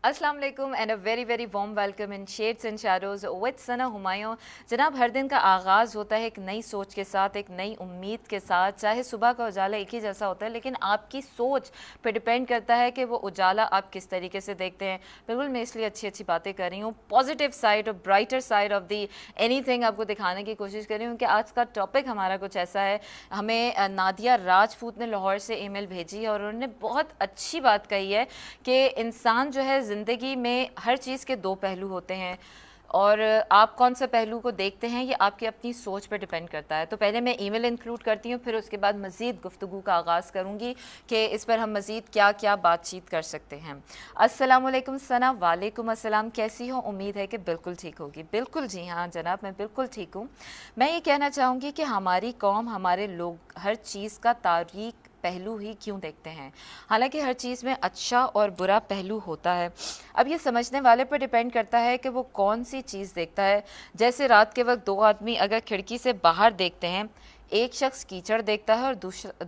अस्सलाम वालेकुम and a very very warm welcome in shades and shadows with Sana Humayun. जनाब, हर दिन का आगाज़ होता है एक नई सोच के साथ, एक नई उम्मीद के साथ। चाहे सुबह का उजाला एक ही जैसा होता है, लेकिन आपकी सोच पे डिपेंड करता है कि वो उजाला आप किस तरीके से देखते हैं। बिल्कुल मैं इसलिए अच्छी अच्छी बातें कर रही हूँ, पॉजिटिव साइड और brighter side of the anything आपको दिखाने की कोशिश कर रही हूँ कि आज का टॉपिक हमारा कुछ ऐसा है। हमें नादिया राजपूत ने लाहौर से ईमेल भेजी है और उन्होंने बहुत अच्छी बात कही है कि इंसान जो है ज़िंदगी में हर चीज़ के दो पहलू होते हैं और आप कौन सा पहलू को देखते हैं ये आपकी अपनी सोच पर डिपेंड करता है। तो पहले मैं ईमेल इंक्लूड करती हूँ, फिर उसके बाद मज़ीद गुफ्तगू का आगाज़ करूँगी कि इस पर हम मज़ीद क्या क्या बातचीत कर सकते हैं। अस्सलाम वालेकुम सना। वालेकुम अस्सलाम, कैसी हो? उम्मीद है कि बिल्कुल ठीक होगी। बिल्कुल जी हाँ जनाब, मैं बिल्कुल ठीक हूँ। मैं ये कहना चाहूँगी कि हमारी कौम, हमारे लोग हर चीज़ का तारीख पहलू ही क्यों देखते हैं। हालांकि हर चीज़ में अच्छा और बुरा पहलू होता है। अब ये समझने वाले पर डिपेंड करता है कि वो कौन सी चीज़ देखता है। जैसे रात के वक्त दो आदमी अगर खिड़की से बाहर देखते हैं, एक शख्स कीचड़ देखता है और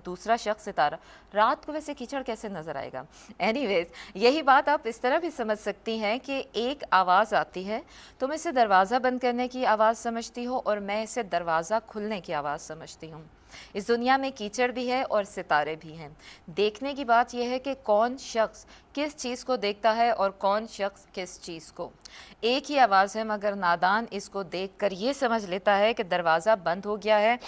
दूसरा शख्स सितारा। रात को वैसे कीचड़ कैसे नज़र आएगा? एनीवेज, यही बात आप इस तरह भी समझ सकती हैं कि एक आवाज़ आती है, तुम इसे दरवाज़ा बंद करने की आवाज़ समझती हो और मैं इसे दरवाज़ा खुलने की आवाज़ समझती हूँ। इस दुनिया में कीचड़ भी है और सितारे भी हैं। देखने की बात यह है कि कौन शख्स किस चीज़ को देखता है और कौन शख्स किस चीज़ को। एक ही आवाज़ है, मगर नादान इसको देखकर ये समझ लेता है कि दरवाज़ा बंद हो गया है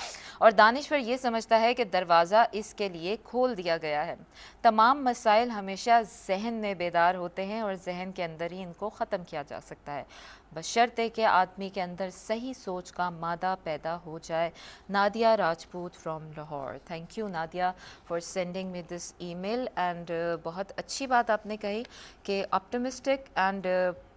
और दानिश्वर ये समझता है कि दरवाज़ा इसके लिए खोल दिया गया है। तमाम मसाइल हमेशा जहन में बेदार होते हैं और जहन के अंदर ही इनको ख़त्म किया जा सकता है, बशर्ते कि आदमी के अंदर सही सोच का मादा पैदा हो जाए। Nadia Rajput from Lahore. Thank you Nadia for sending me this email. And बहुत अच्छी बात आपने कही कि ऑप्टिमिस्टिक एंड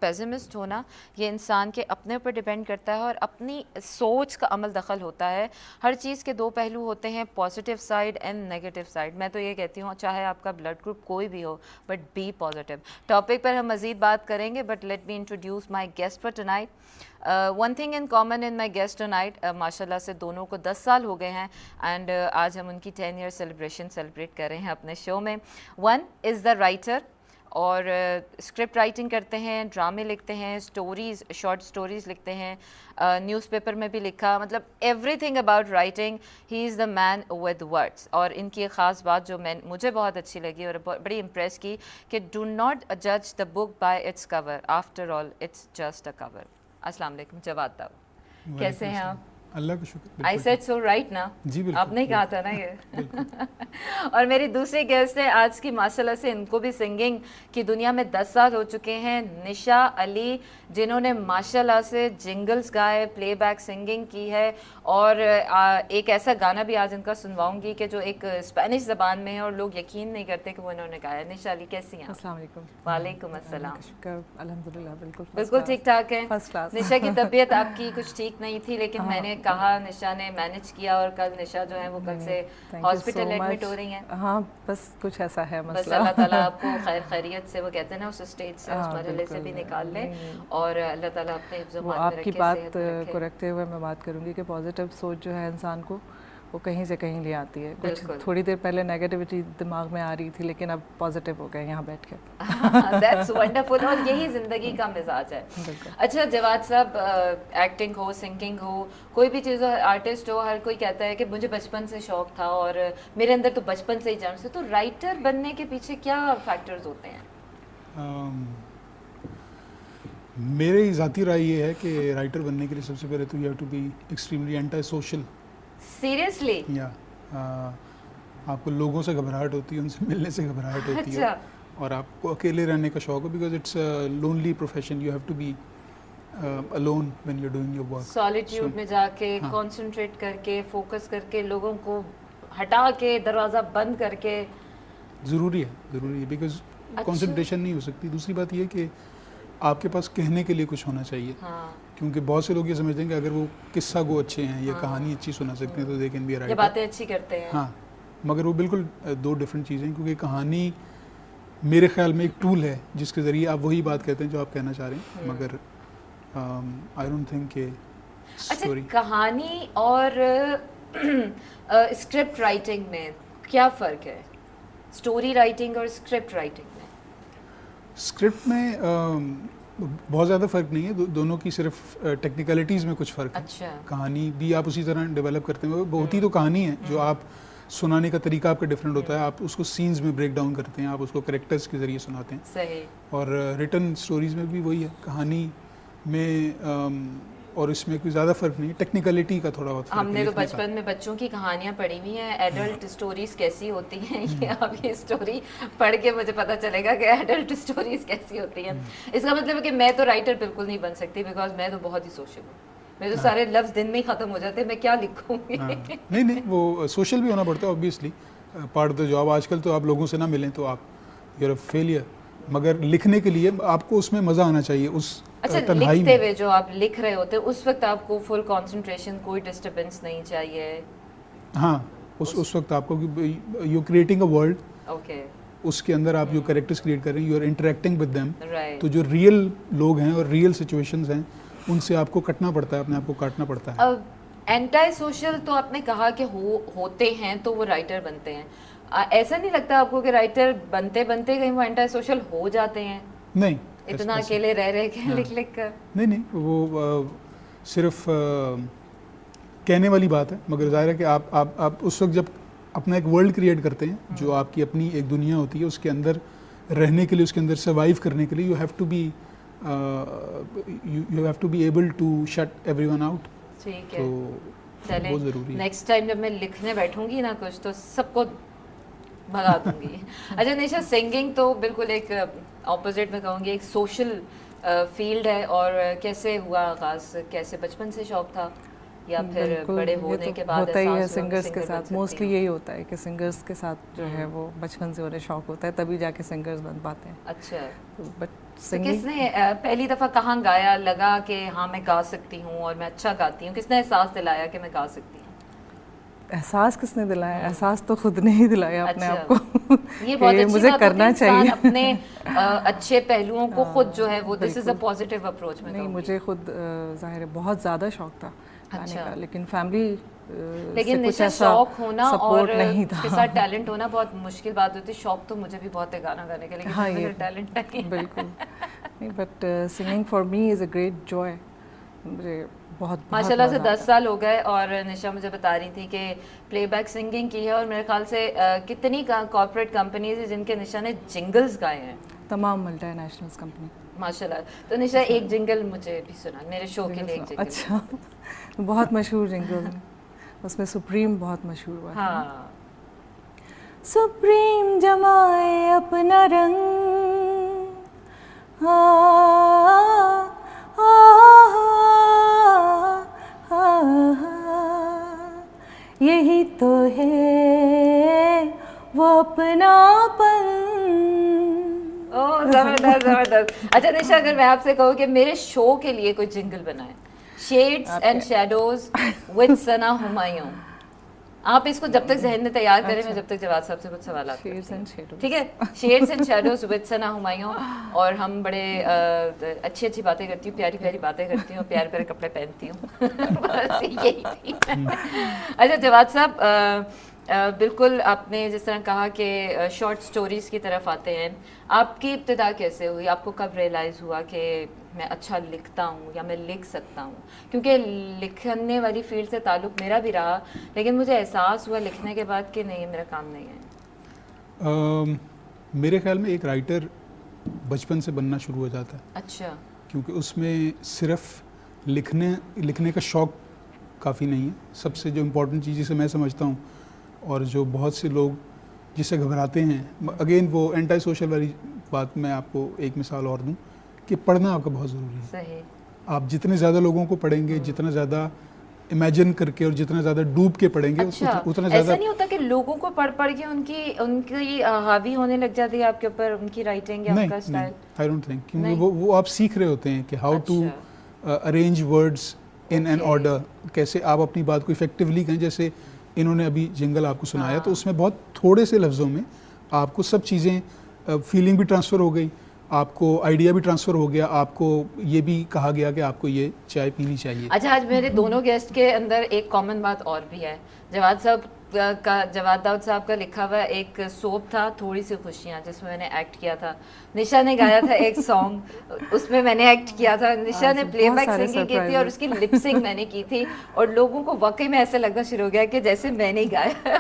पेसिमिस्ट होना ये इंसान के अपने ऊपर डिपेंड करता है और अपनी सोच का अमल दखल होता है। हर चीज़ के दो पहलू होते हैं, positive side and negative side. मैं तो ये कहती हूँ चाहे आपका ब्लड ग्रुप कोई भी हो, बट बी पॉजिटिव। टॉपिक पर हम मज़ीद बात करेंगे, but let me introduce my guest for tonight. One thing in common in my guest tonight, माशाल्लाह से दोनों को 10 साल हो गए हैं एंड आज हम उनकी 10 ईयर सेलिब्रेशन सेलिब्रेट कर रहे हैं अपने शो में। वन इज़ द राइटर और स्क्रिप्ट राइटिंग करते हैं, ड्रामे लिखते हैं, स्टोरीज़, शॉर्ट स्टोरीज़ लिखते हैं, न्यूज़पेपर में भी लिखा, मतलब everything about writing. He is the man with words. और इनकी एक ख़ास बात जो मुझे बहुत अच्छी लगी और बड़ी इम्प्रेस की कि डू नॉट जज the book by its cover, after all it's just a cover. अस्सलाम वालेकुम जवाद दाऊद, कैसे हैं आप? अल्लाह का शुक्र। आई सेड सो राइट ना? जी बिल्कुल, आपने ही कहा था ना ये। और मेरी दूसरी गेस्ट है आज की, माशाल्लाह से इनको भी सिंगिंग की दुनिया में 10 साल हो चुके हैं, निशा अली, जिन्होंने माशाल्लाह से जिंगल्स गाए, प्लेबैक सिंगिंग की है और एक ऐसा गाना भी आज इनका सुनवाऊंगी कि जो एक स्पेनिश ज़बान में है और लोग यकीन नहीं करते कि वो इन्होंने गाया। निशा अली, कैसी हैं? अस्सलाम वालेकुम। वालेकुम अस्सलाम। शुक्र, अल्हम्दुलिल्लाह बिल्कुल बिल्कुल ठीक ठाक है। First class. निशा की तबीयत आपकी कुछ ठीक नहीं थी, लेकिन मैंने कहा, निशा ने मैनेज किया और कल निशा जो है वो कल से हॉस्पिटल एडमिट हो रही हैं। हाँ, बस कुछ ऐसा है बस मसला। अल्लाह ताला आपको खैर खैरियत से, वो कहते हैं ना, उस स्टेज से, उस मरहले से भी निकाल ले और अल्लाह ताला अपने हिफ्ज़ व मान में आपकी रखे, बात सेहत में रखे। को रखते हुए मैं बात करूँगी कि पॉजिटिव सोच जो है इंसान को वो कहीं से कहीं ले आती है। कुछ थोड़ी देर पहले नेगेटिविटी दिमाग में आ रही थी, लेकिन अब पॉजिटिव हो गए यहाँ बैठ के। दैट्स वंडरफुल और यही ज़िंदगी का मिजाज है। अच्छा जवाद साहब, एक्टिंग हो, सिंगिंग हो, कोई भी चीज़ हो, आर्टिस्ट हो, हर कोई कहता है कि मुझे बचपन से शौक था और मेरे अंदर तो बचपन से ही जान से। तो राइटर बनने के पीछे क्या फैक्टर्स होते हैं? मेरी ज़ाती राय ये है कि राइटर बनने के लिए सबसे पहले तो you have to be extremely anti social. Seriously? या आपको लोगों से घबराहट होती है, उनसे मिलने से घबराहट होती है और आपको अकेले रहने का शौक है, because it's a lonely profession. You have to be alone when you are doing your work. Solitude में जाके कंसंट्रेट करके, फोकस करके, लोगों को हटा के, दरवाज़ा बंद करके। ज़रूरी है बिकॉज कंसंट्रेशन नहीं हो सकती। दूसरी बात ये कि आपके पास कहने के लिए कुछ होना चाहिए। क्योंकि बहुत से लोग ये समझते हैं कि अगर वो किस्सा गो अच्छे हैं या कहानी अच्छी सुना सकते हैं तो they can be a writer, बातें अच्छी करते हैं। हाँ, मगर वो बिल्कुल दो डिफरेंट चीज़ें हैं। क्योंकि कहानी मेरे ख्याल में एक टूल है जिसके ज़रिए आप वही बात कहते हैं जो आप कहना चाह रहे हैं, मगर आई डोंट थिंक कि अच्छा, कहानी और स्क्रिप्ट राइटिंग में क्या फ़र्क है? स्टोरी राइटिंग और स्क्रिप्ट राइटिंग में? स्क्रिप्ट में बहुत ज़्यादा फ़र्क नहीं है, दोनों की सिर्फ टेक्निकलिटीज़ में कुछ फ़र्क है। अच्छा। कहानी भी आप उसी तरह डेवलप करते हैं, होती तो कहानी है, जो आप सुनाने का तरीका आपका डिफरेंट होता है, आप उसको सीन्स में ब्रेक डाउन करते हैं, आप उसको कैरेक्टर्स के ज़रिए सुनाते हैं। सही। और रिटन स्टोरीज़ में भी वही है, कहानी में और इसमें कोई ज़्यादा फ़र्क नहीं है, टेक्निकलिटी का थोड़ा बहुत फ़र्क है। हमने तो लिखने का। बचपन में बच्चों की कहानियां पढ़ी हुई हैं, एडल्ट स्टोरीज कैसी होती हैं, ये अब ये स्टोरी पढ़ के मुझे पता चलेगा कि एडल्ट स्टोरीज कैसी होती हैं। इसका मतलब है कि मैं तो राइटर बिल्कुल नहीं बन सकती, बिकॉज मैं तो बहुत ही सोशल हूँ। मेरे तो सारे लफ्ज दिन में ही खत्म हो जाते हैं, मैं क्या लिखूंगी। नहीं, वो सोशल भी होना पड़ता है obviously, part of the job. आजकल तो आप लोगों से ना मिलें तो आप यू आर अ फेलियर, मगर लिखने के लिए आपको उसमें मज़ा आना चाहिए, उस अच्छा, तन्हाई लिखते में। हुए जो आप लिख रहे होते हैं उस वक्त आपको फुल कंसंट्रेशन, कोई डिस्टरबेंस नहीं चाहिए। हाँ, उस वक्त आपको you creating a world, okay. उसके अंदर आप जो कैरेक्टर्स क्रिएट कर रहे हैं, you are interacting with them. Right. तो जो रियल लोग हैं और रियल सिचुएशंस हैं, उनसे आपको कटना पड़ता है, अपने आप को काटना पड़ता है। अब एंटी सोशल तो आपने कहा कि होते हैं तो वो राइटर बनते हैं, ऐसा नहीं लगता आपको कि राइटर बनते बनते कहीं वो एंटी सोशल हो जाते हैं? नहीं, इतना अकेले रह रह के लिख लिख कर। नहीं, वो सिर्फ कहने वाली बात है, मगर जाहिर है कि आप उस वक्त जब अपना एक वर्ल्ड क्रिएट करते हैं, जो आपकी अपनी एक दुनिया होती है, उसके अंदर रहने के लिए, उसके अंदर सर्वाइव करने के लिए you have to be able to shut everyone out. ठीक है, तो चलें बहुत ज़रूरी है। नेक्स्ट टाइम जब मैं लिखने बैठूंगी ना कुछ तो सबको भगा दूंगी। अच्छा निशा, सिंगिंग तो बिल्कुल एक ऑपोजिट में कहूँगी, एक सोशल फील्ड है, और कैसे हुआ आगाज, कैसे बचपन से शौक था या फिर बिल्कुल, बड़े ये होने तो के बाद होता ही है एहसास हुआ कि सिंगर्स के सिंगर बन साथ, सकती मोस्टली हूँ? यही होता है कि सिंगर्स के साथ जो है वो बचपन से उन्हें शौक होता है, तभी जाके सिंगर्स बन पाते हैं। अच्छा, बट तो सिंगिंग किसने पहली दफ़ा कहाँ गाया, लगा कि हाँ मैं गा सकती हूँ और मैं अच्छा गाती हूँ, किसने एहसास दिलाया कि मैं गा सकती हूँ? एहसास किसने दिलाया? एहसास तो खुद ने ही दिलाया अपने अच्छा। आप को ये बहुत कि अच्छी मुझे बात करना होती है, इंसान चाहिए। अपने अच्छे पहलुओं को खुद जो है वो दिस इज अ बिल्कुल। पॉजिटिव अप्रोच में नहीं, कहूँगी। मुझे खुद जाहिर है बहुत ज़्यादा शौक था गाने अच्छा। का, लेकिन फैमिली लेकिन कुछ निशा, ऐसा शौक होना और सपोर्ट नहीं था। उसके साथ टैलेंट होना बहुत मुश्किल बात होती है। शौक तो मुझे भी बहुत है गाना गाने का, लेकिन हाँ, मुझे ये टैलेंट नहीं है। बिल्कुल नहीं, but singing for me is a great Joy. मुझे बहुत माशाल्लाह से मज़ा 10 आता साल हो गए, और निशा मुझे बता रही थी कि प्लेबैक सिंगिंग की है, और मेरे ख्याल से कितनी कॉर्पोरेट कंपनीज है जिनके निशा ने जिंगल्स गाए हैं, है। तमाम मल्टीनेशनल्स कंपनी। माशाल्लाह। तो निशा एक जिंगल मुझे भी सुना, मेरे शो के लिए एक जिंगल। अच्छा, बहुत मशहूर जिंगल, उसमें सुप्रीम बहुत मशहूर हुआ। हाँ, सुप्रीम जमाए अपना रंग, आ, आ, आ, आ, यही तो है वो अपनापन। ओह जबरदस्त जबरदस्त। अच्छा निशा, अगर मैं आपसे कहूँ कि मेरे शो के लिए कोई जिंगल बनाए, shades and shadows with Sana Humayun, आप इसको जब तक जहन में तैयार करें, मैं जब तक जवाब साहब से कुछ सवाल शेड्स एंड शैडोज, ठीक है? Shades and shadows with Sana Humayun, और हम बड़े अच्छी अच्छी बातें करती हूँ, प्यारी प्यारी बातें करती हूँ, प्यारे प्यारे कपड़े पहनती हूँ। बस यही थी। अच्छा जवाब साहब, बिल्कुल आपने जिस तरह कहा कि शॉर्ट स्टोरीज़ की तरफ आते हैं, आपकी इब्तिदा कैसे हुई? आपको कब रियलाइज़ हुआ कि मैं अच्छा लिखता हूँ या मैं लिख सकता हूँ? क्योंकि लिखने वाली फील्ड से ताल्लुक़ मेरा भी रहा, लेकिन मुझे एहसास हुआ लिखने के बाद कि नहीं, मेरा काम नहीं है। मेरे ख्याल में एक राइटर बचपन से बनना शुरू हो जाता है। अच्छा। क्योंकि उसमें सिर्फ लिखने का शौक़ काफ़ी नहीं है। सबसे जो इम्पोर्टेंट चीज़ जिसे मैं समझता हूँ, और जो बहुत से लोग जिससे घबराते हैं, अगेन वो एंटी सोशल वाली बात, मैं आपको एक मिसाल और दूं कि पढ़ना आपका बहुत ज़रूरी है। सही। आप जितने ज़्यादा लोगों को पढ़ेंगे, जितना ज़्यादा इमेजिन करके और जितना ज़्यादा डूब के पढ़ेंगे, अच्छा, उतना ज़्यादा। ऐसा नहीं होता कि लोगों को पढ़ पढ़ के उनकी हावी होने लग जाती है आपके ऊपर, उनकी राइटिंग या उनका स्टाइल? आई डोंट थिंक, क्योंकि वो आप सीख रहे होते हैं कि how to arrange words in an order, कैसे आप अपनी बात को इफेक्टिवली कहें। जैसे इन्होंने अभी जिंगल आपको सुनाया, तो उसमें बहुत थोड़े से लफ्ज़ों में आपको सब चीज़ें, फीलिंग भी ट्रांसफ़र हो गई, आपको आइडिया भी ट्रांसफ़र हो गया, आपको ये भी कहा गया कि आपको ये चाय पीनी चाहिए। अच्छा, आज मेरे दोनों गेस्ट के अंदर एक कॉमन बात और भी है। जवाद साहब का जवाद दाऊद साहब का लिखा हुआ एक सोप था थोड़ी सी खुशियाँ, जिसमें मैंने एक्ट किया था। निशा ने गाया था एक सॉन्ग, उसमें मैंने एक्ट किया था। निशा ने प्लेबैक सिंगिंग की थी और उसकी लिप सिंग मैंने की थी, और लोगों को वाकई में ऐसा लगना शुरू हो गया कि जैसे मैंने ही गाया।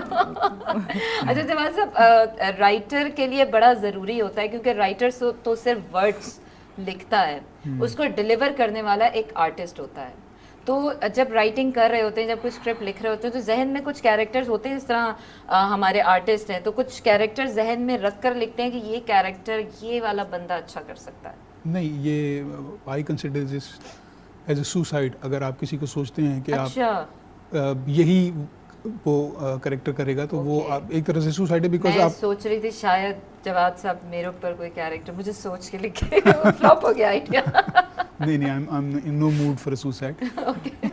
अच्छा जवाद साहब, राइटर के लिए बड़ा ज़रूरी होता है, क्योंकि राइटर तो सिर्फ वर्ड्स लिखता है, उसको डिलीवर करने वाला एक आर्टिस्ट होता है। तो जब राइटिंग कर रहे होते हैं, जब कुछ स्क्रिप्ट लिख रहे होते हैं, तो जहन में कुछ कैरेक्टर्स होते हैं, इस तरह हमारे आर्टिस्ट हैं तो कुछ कैरेक्टर जहन में रख कर लिखते हैं कि ये कैरेक्टर ये वाला बंदा अच्छा कर सकता है। नहीं, ये I consider this as a suicide. अगर आप किसी को सोचते हैं कि अच्छा। आप यही वो करेक्टर करेगा तो वो आप एक तरह से सुसाइड है, बिकॉज मैं आप सोच रही थी शायद जवाद साहब मेरे ऊपर कोई कैरेक्टर मुझे सोच के लिखे, फ्लॉप हो गया आइडिया। नहीं, I am in no mood for suicide.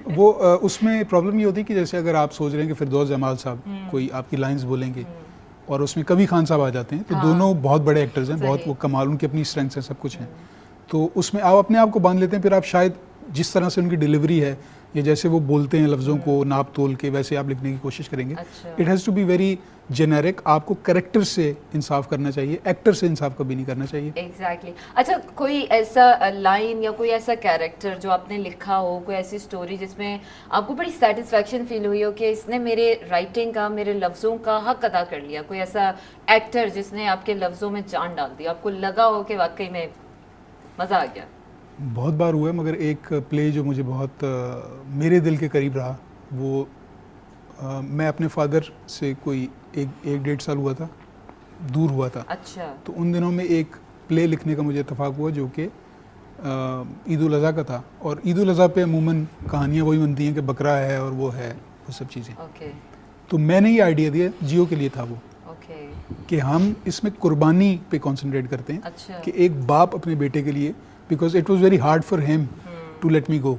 वो उसमें प्रॉब्लम ये होती है कि जैसे अगर आप सोच रहे हैं कि फिरदौस जमाल साहब कोई आपकी लाइंस बोलेंगे और उसमें कभी खान साहब आ जाते हैं, तो दोनों बहुत बड़े एक्टर्स हैं, बहुत वो कमाल, उनकी अपनी स्ट्रेंथ्स हैं, सब कुछ है, तो उसमें आप अपने आप को बांध लेते हैं। फिर आप शायद जिस तरह से उनकी डिलीवरी है या जैसे वो बोलते हैं लफ्ज़ों को नाप तोल के, वैसे आप लिखने की कोशिश करेंगे। It has to be very generic. आपको कैरेक्टर से इंसाफ करना चाहिए, एक्टर से इंसाफ कभी नहीं करना चाहिए। एग्जैक्टली। अच्छा, कोई ऐसा लाइन या कोई ऐसा कैरेक्टर जो आपने लिखा हो, कोई ऐसी स्टोरी जिसमें आपको बड़ी सेटिस्फैक्शन फील हुई हो कि इसने मेरे राइटिंग का, मेरे लफ्ज़ों का हक अदा कर लिया, कोई ऐसा एक्टर जिसने आपके लफ्ज़ों में जान डाल दी, आपको लगा हो कि वाकई में मज़ा आ गया? बहुत बार हुआ है, मगर एक प्ले जो मुझे बहुत मेरे दिल के करीब रहा, वो मैं अपने फादर से कोई एक डेढ़ साल हुआ था, दूर हुआ था। अच्छा। तो उन दिनों में एक प्ले लिखने का मुझे इत्तेफाक हुआ जो कि ईद उल अज़हा का था, और ईद उल अज़हा पे अमूमन कहानियाँ वही बनती हैं कि बकरा है और वो है, वो सब चीज़ें। ओके। तो मैंने ये आइडिया दिया, जियो के लिए था वो, ओके। कि हम इसमें कुर्बानी पे कॉन्सेंट्रेट करते हैं। अच्छा। कि एक बाप अपने बेटे के लिए, because it was very hard for him to let me go,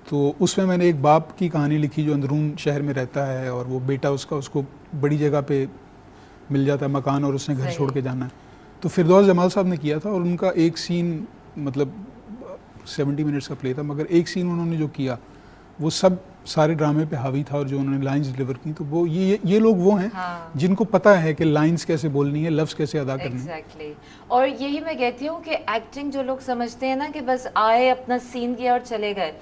तो उसमें मैंने एक बाप की कहानी लिखी जो अंदरून शहर में रहता है, और वो बेटा उसको बड़ी जगह पे मिल जाता है मकान, और उसने घर छोड़ के जाना है। तो फिरदौस जमाल साहब ने किया था, और उनका एक सीन, मतलब 70 मिनट्स का प्ले था, मगर एक सीन उन्होंने जो किया वो सब सारे ड्रामे पे हावी था, और जो उन्होंने लाइंस डिलीवर की, तो वो ये लोग वो हैं जिनको पता है कि लाइंस कैसे बोलनी है, लफ्ज़ कैसे अदा करने हैं। एग्जैक्टली। और यही मैं कहती हूँ कि एक्टिंग जो लोग समझते हैं ना कि बस आए, अपना सीन किया और चले गए,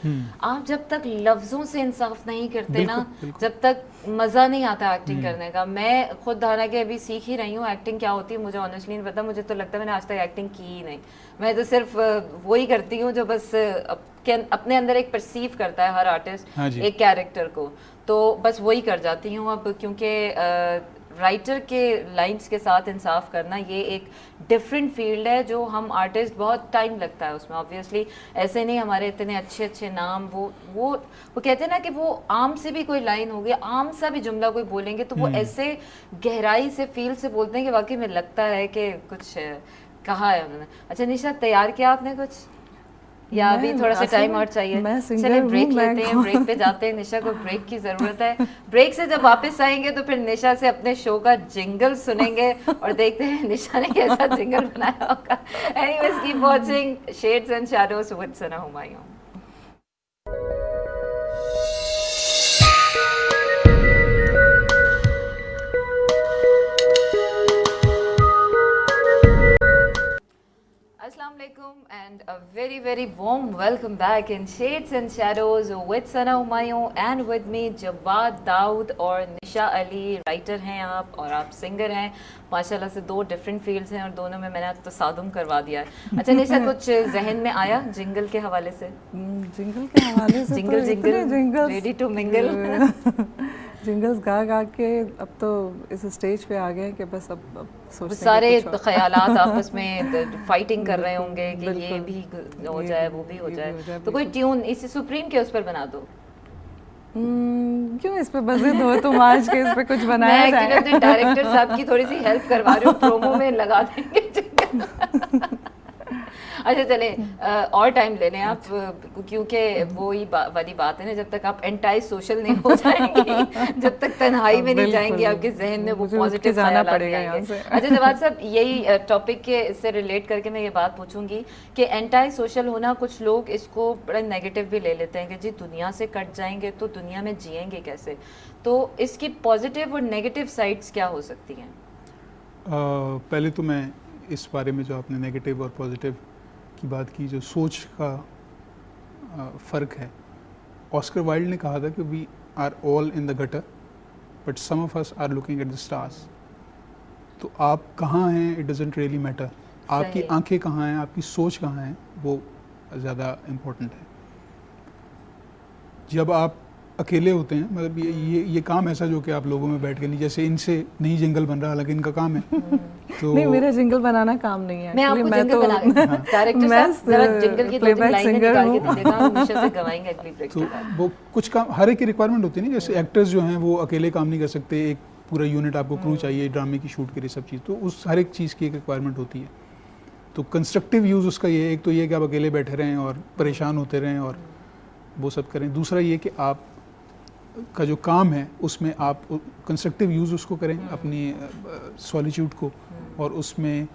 आप जब तक लफ्ज़ों से इंसाफ नहीं करते ना, जब तक मज़ा नहीं आता एक्टिंग करने का। मैं खुद हालांकि अभी सीख ही रही हूँ एक्टिंग क्या होती है, मुझे ऑनेस्टली नहीं पता। मुझे तो लगता है मैंने आज तक एक्टिंग की ही नहीं, मैं तो सिर्फ वही करती हूँ जो बस अपने अंदर एक परसीव करता है हर आर्टिस्ट एक कैरेक्टर को, तो बस वही कर जाती हूँ अब, क्योंकि राइटर के लाइंस के साथ इंसाफ करना ये एक डिफरेंट फील्ड है, जो हम आर्टिस्ट बहुत टाइम लगता है उसमें। ऑब्वियसली ऐसे नहीं, हमारे इतने अच्छे अच्छे नाम, वो कहते हैं ना कि वो आम से भी कोई लाइन होगी, आम सा भी जुमला कोई बोलेंगे तो वो ऐसे गहराई से फील से बोलते हैं कि वाकई में लगता है कि कुछ कहा है उन्होंने। अच्छा निशा, तैयार किया आपने कुछ, या अभी थोड़ा सा टाइम और चाहिए? चलिए ब्रेक लेते हैं, ब्रेक पे जाते हैं। निशा को ब्रेक की ज़रूरत है। ब्रेक से जब वापस आएंगे तो फिर निशा से अपने शो का जिंगल सुनेंगे और देखते हैं निशा ने कैसा जिंगल बनाया होगा। Anyways, keep watching shades and shadows with Sana Humayun. Assalamualaikum and a very warm welcome back in Shades and Shadows with Sana Humayun and with me Jawad Dawood और निशा अली। राइटर हैं आप और आप सिंगर हैं, माशाल्लाह से दो डिफरेंट फील्ड्स हैं और दोनों में मैंने तसादुम करवा दिया है। अच्छा निशा, कुछ जहन में आया जिंगल के हवाले से? जिंगल के हवाले से jingle ready to mingle. Jingles गा के अब तो इस स्टेज पे आ गए हैं कि बस अब सोचते सारे ख्यालात आपस में फाइटिंग कर रहे होंगे कि ये भी हो जाए वो भी हो जाए, तो कोई ट्यून इसी सुप्रीम के उस पर बना दो। क्यों इस पे बज़िद हो तुम आज के इस पे कुछ बनाया जाए? मैं एक्चुअली डायरेक्टर साहब की थोड़ी सी हेल्प करवा रही हूँ, प्रोमो में लगा देंगे। अच्छा चले और टाइम ले लें आप, क्योंकि वो ही वाली बात है ना, जब तक आप एंटाई सोशल नहीं हो जाएंगी, जब तक तन्हाई में नहीं जाएंगे, आपके जहन में वो पॉजिटिव जाना पड़ेगा यहाँ से। अच्छा जवाद साहब, यही टॉपिक के इससे रिलेट करके मैं ये बात पूछूंगी कि एंटाई सोशल होना, कुछ लोग इसको बड़ा नेगेटिव भी ले लेते हैं कि जी दुनिया से कट जाएंगे तो दुनिया में जिएंगे कैसे, तो इसकी पॉजिटिव और नेगेटिव साइड्स क्या हो सकती हैं? पहले तो मैं इस बारे में जो आपने नेगेटिव और पॉजिटिव की बात की, जो सोच का फ़र्क है, ऑस्कर वाइल्ड ने कहा था कि we are all in the gutter but some of us are looking at the stars. तो आप कहाँ हैं इट डजेंट रियली मैटर, आपकी आंखें कहाँ हैं, आपकी सोच कहाँ है, वो ज़्यादा इम्पोर्टेंट है। जब आप अकेले होते हैं, मतलब ये काम ऐसा जो कि आप लोगों में बैठ के नहीं, जैसे इनसे नहीं जिंगल बन रहा, हालांकि इनका काम है तो नहीं, मेरा जिंगल बनाना काम नहीं है। मैं आपको जिंगल बना के डायरेक्टर साहब जरा जिंगल की 2-3 लाइनें निकाल के दीजिएगा, हम निशा से गवाएंगे अगली ब्रेक के बाद। वो कुछ काम हर एक की रिक्वायरमेंट होती है ना, जैसे एक्टर्स जो हैं वो अकेले काम नहीं कर सकते, एक पूरा यूनिट आपको क्रू चाहिए ड्रामे की शूट के लिए, सब चीज़, तो उस हर एक चीज़ की एक रिक्वायरमेंट होती है। तो कंस्ट्रक्टिव यूज़ उसका ये, एक तो ये कि आप अकेले बैठे रहें और परेशान होते रहें और वो सब करें। दूसरा ये कि आप का जो काम है उसमें आप कंस्ट्रक्टिव यूज़ उसको करें, अपनी सॉलिट्यूड को, और उसमें